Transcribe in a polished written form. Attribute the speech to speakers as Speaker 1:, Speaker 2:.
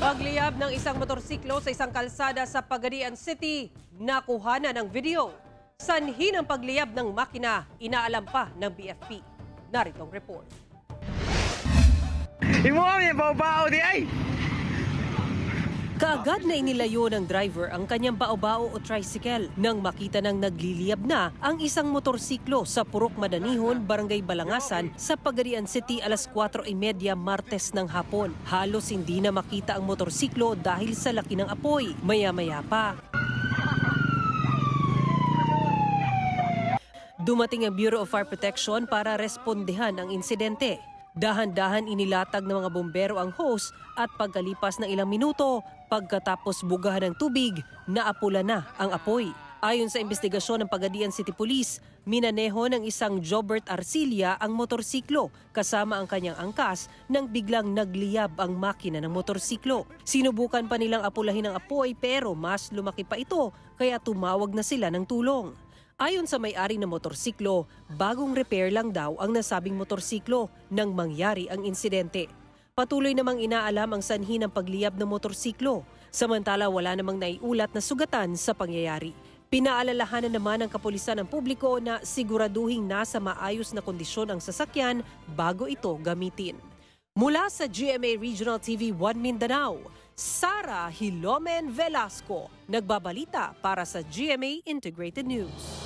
Speaker 1: Pagliyab ng isang motorsiklo sa isang kalsada sa Pagadian City, nakuhanan ng video. Sanhi ng pagliyab ng makina, inaalam pa ng BFP. Narito ang report. Kaagad na inilayo ng driver ang kanyang bao-bao o tricycle nang makita ng nagliliyab na ang isang motorsiklo sa Purok Madanihon, Barangay Balangasan sa Pagadian City alas 4:30 Martes ng hapon. Halos hindi na makita ang motorsiklo dahil sa laki ng apoy. Maya-maya pa, dumating ang Bureau of Fire Protection para respondehan ang insidente. Dahan-dahan inilatag ng mga bombero ang hose at pagkalipas ng ilang minuto, pagkatapos bugahan ng tubig, naapula na ang apoy. Ayon sa investigasyon ng Pagadian City Police, minaneho ng isang Jobert Arcilla ang motorsiklo kasama ang kanyang angkas nang biglang nagliyab ang makina ng motorsiklo. Sinubukan pa nilang apulahin ang apoy pero mas lumaki pa ito kaya tumawag na sila ng tulong. Ayon sa may-ari ng motorsiklo, bagong repair lang daw ang nasabing motorsiklo nang mangyari ang insidente. Patuloy namang inaalam ang sanhi ng pagliyab ng motorsiklo, samantala wala namang naiulat na sugatan sa pangyayari. Pinaalalahanan naman ng kapulisan ng publiko na siguraduhing nasa maayos na kondisyon ang sasakyan bago ito gamitin. Mula sa GMA Regional TV 1 Mindanao, Sara Hilomen Velasco, nagbabalita para sa GMA Integrated News.